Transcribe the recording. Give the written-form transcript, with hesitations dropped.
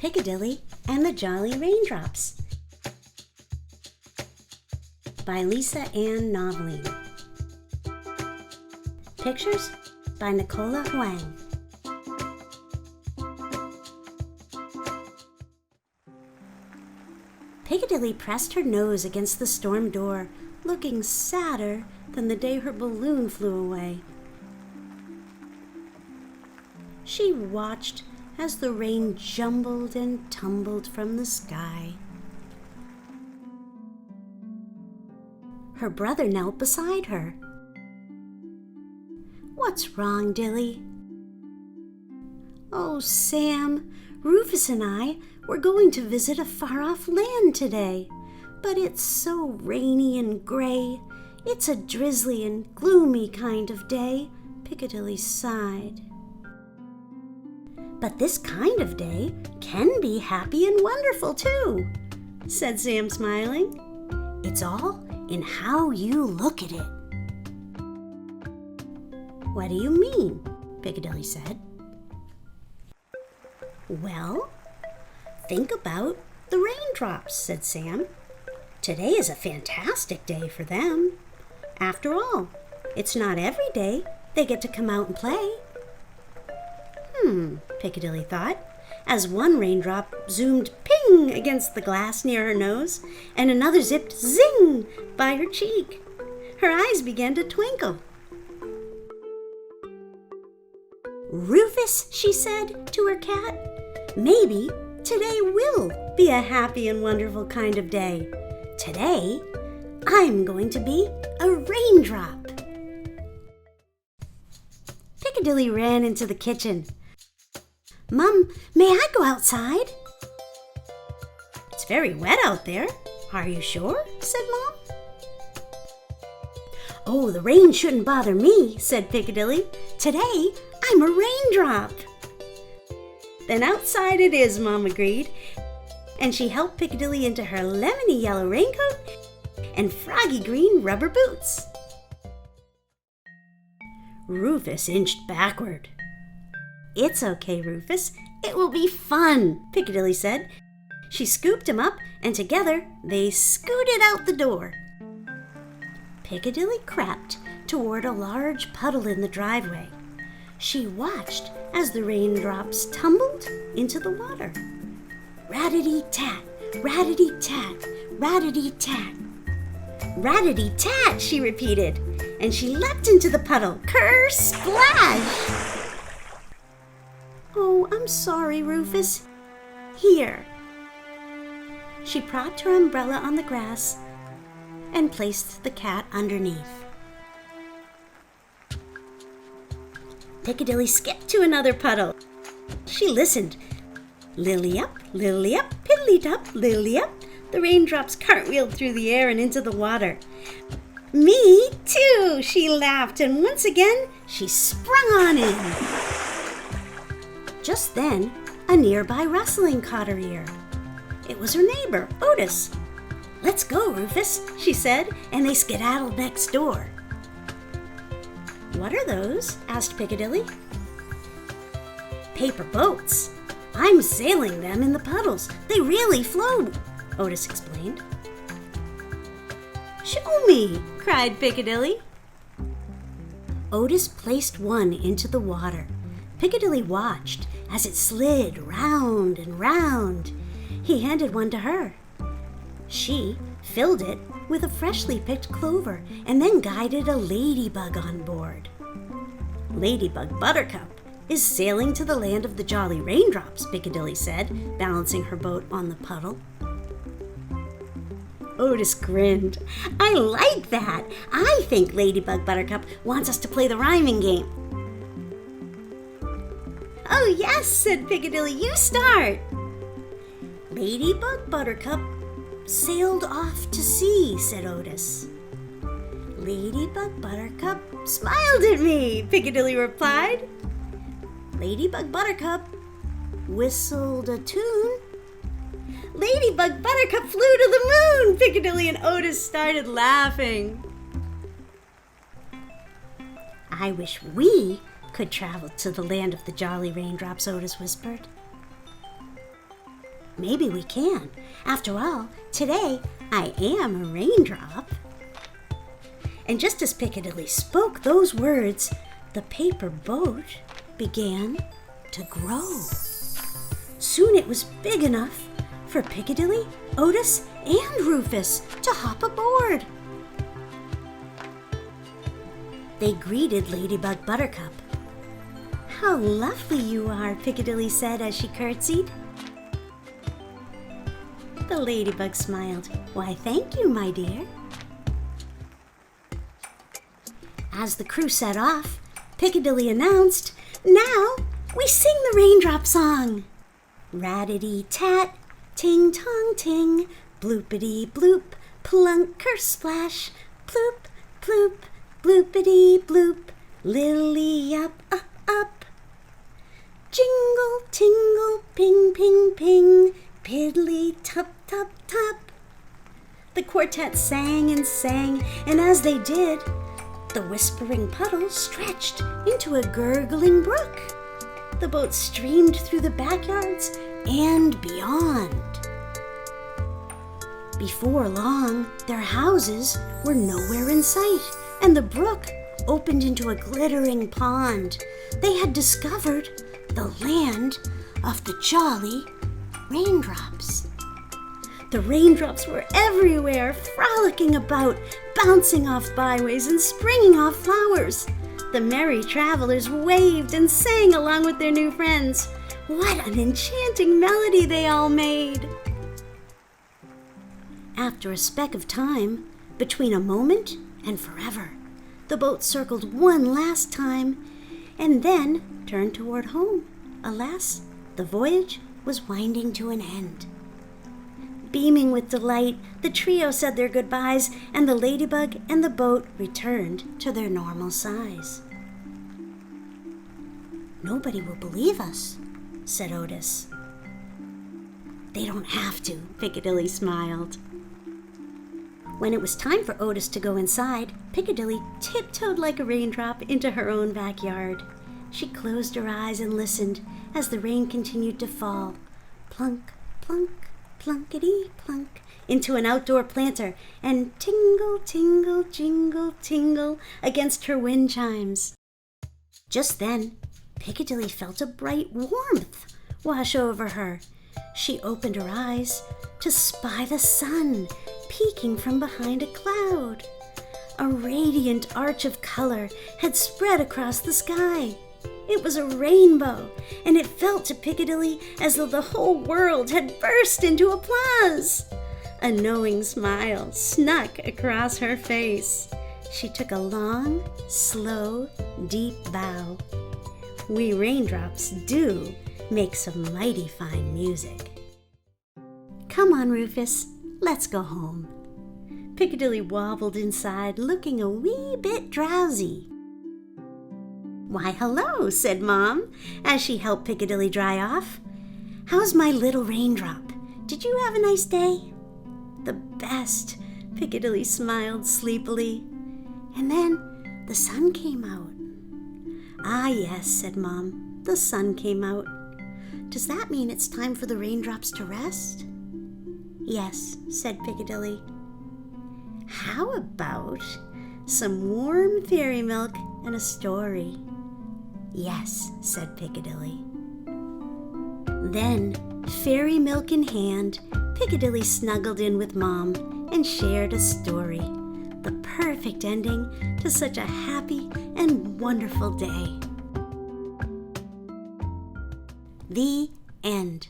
Piccadilly and the Jolly Raindrops by Anne Novelline. Pictures by Nicola Huang. Piccadilly pressed her nose against the storm door, looking sadder than the day her balloon flew away. She watched as the rain jumbled and tumbled from the sky. Her brother knelt beside her. "What's wrong, Dilly?" "Oh, Sam, Rufus and I were going to visit a far-off land today, but it's so rainy and gray. It's a drizzly and gloomy kind of day," Piccadilly sighed. "But this kind of day can be happy and wonderful, too," said Sam, smiling. "It's all in how you look at it." "What do you mean?" Piccadilly said. "Well, think about the raindrops," said Sam. "Today is a fantastic day for them. After all, it's not every day they get to come out and play." Piccadilly thought, as one raindrop zoomed ping against the glass near her nose, and another zipped zing by her cheek. Her eyes began to twinkle. "Rufus," she said to her cat, "maybe today will be a happy and wonderful kind of day. Today, I'm going to be a raindrop." Piccadilly ran into the kitchen. "Mum, may I go outside?" "It's very wet out there. Are you sure?" said Mom. "Oh, the rain shouldn't bother me," said Piccadilly. "Today, I'm a raindrop." "Then outside it is," Mom agreed, and she helped Piccadilly into her lemony yellow raincoat and froggy green rubber boots. Rufus inched backward. "It's okay, Rufus. It will be fun," Piccadilly said. She scooped him up, and together they scooted out the door. Piccadilly crept toward a large puddle in the driveway. She watched as the raindrops tumbled into the water. Rat-a-dee-tat, rat-a-dee-tat, rat-a-dee-tat. "Rat-a-dee-tat," she repeated, and she leapt into the puddle. Ker-splash! "Oh, I'm sorry, Rufus. Here." She propped her umbrella on the grass and placed the cat underneath. Piccadilly skipped to another puddle. She listened. Lily-up, piddly-tup, lily-up. The raindrops cartwheeled through the air and into the water. "Me too," she laughed, and once again she sprung on in. Just then, a nearby rustling caught her ear. It was her neighbor, Otis. "Let's go, Rufus," she said, and they skedaddled next door. "What are those?" asked Piccadilly. "Paper boats. I'm sailing them in the puddles. They really float," Otis explained. "Show me," cried Piccadilly. Otis placed one into the water. Piccadilly watched as it slid round and round. He handed one to her. She filled it with a freshly picked clover and then guided a ladybug on board. "Ladybug Buttercup is sailing to the land of the Jolly Raindrops," Piccadilly said, balancing her boat on the puddle. Otis grinned. "I like that. I think Ladybug Buttercup wants us to play the rhyming game." "Oh, yes," said Piccadilly. "You start." "Ladybug Buttercup sailed off to sea," said Otis. "Ladybug Buttercup smiled at me," Piccadilly replied. "Ladybug Buttercup whistled a tune." "Ladybug Buttercup flew to the moon," Piccadilly and Otis started laughing. "I wish we could travel to the land of the Jolly Raindrops," Otis whispered. Maybe we can. After all, today I am a raindrop." And just as Piccadilly spoke those words, the paper boat began to grow. Soon it was big enough for Piccadilly, Otis, and Rufus to hop aboard. They greeted Ladybug Buttercup. "How lovely you are," Piccadilly said as she curtsied. The ladybug smiled. "Why, thank you, my dear." As the crew set off, Piccadilly announced, "Now we sing the raindrop song. Rat-a-dee-tat, ting-tong-ting, bloopity-bloop, plunk, ker-splash, ploop, ploop, bloopity-bloop, lily-up, up, up. Jingle, tingle, ping, ping, ping, piddly, tup, tup, tup." The quartet sang, and as they did, the whispering puddles stretched into a gurgling brook. The boat streamed through the backyards and beyond. Before long, their houses were nowhere in sight, and the brook opened into a glittering pond. They had discovered the land of the Jolly Raindrops. The raindrops were everywhere, frolicking about, bouncing off byways and springing off flowers. The merry travelers waved and sang along with their new friends. What an enchanting melody they all made! After a speck of time, between a moment and forever, the boat circled one last time and then turned toward home. Alas, the voyage was winding to an end. Beaming with delight, the trio said their goodbyes, and the ladybug and the boat returned to their normal size. "Nobody will believe us," said Otis. "They don't have to," Piccadilly smiled. When it was time for Otis to go inside, Piccadilly tiptoed like a raindrop into her own backyard. She closed her eyes and listened as the rain continued to fall. Plunk, plunk, plunkety-plunk, into an outdoor planter, and tingle, tingle, jingle, tingle against her wind chimes. Just then, Piccadilly felt a bright warmth wash over her. She opened her eyes to spy the sun peeking from behind a cloud. A radiant arch of color had spread across the sky. It was a rainbow, and it felt to Piccadilly as though the whole world had burst into applause. A knowing smile snuck across her face. She took a long, slow, deep bow. We raindrops do make some mighty fine music. "Come on, Rufus, let's go home." Piccadilly wobbled inside, looking a wee bit drowsy. "Why, hello," said Mom, as she helped Piccadilly dry off. "How's my little raindrop? Did you have a nice day?" "The best," Piccadilly smiled sleepily. And then the sun came out. "Ah, yes," said Mom, "the sun came out. Does that mean it's time for the raindrops to rest?" "Yes," said Piccadilly. "How about some warm fairy milk and a story?" "Yes," said Piccadilly. Then, fairy milk in hand, Piccadilly snuggled in with Mom and shared a story, the perfect ending to such a happy and wonderful day. The end.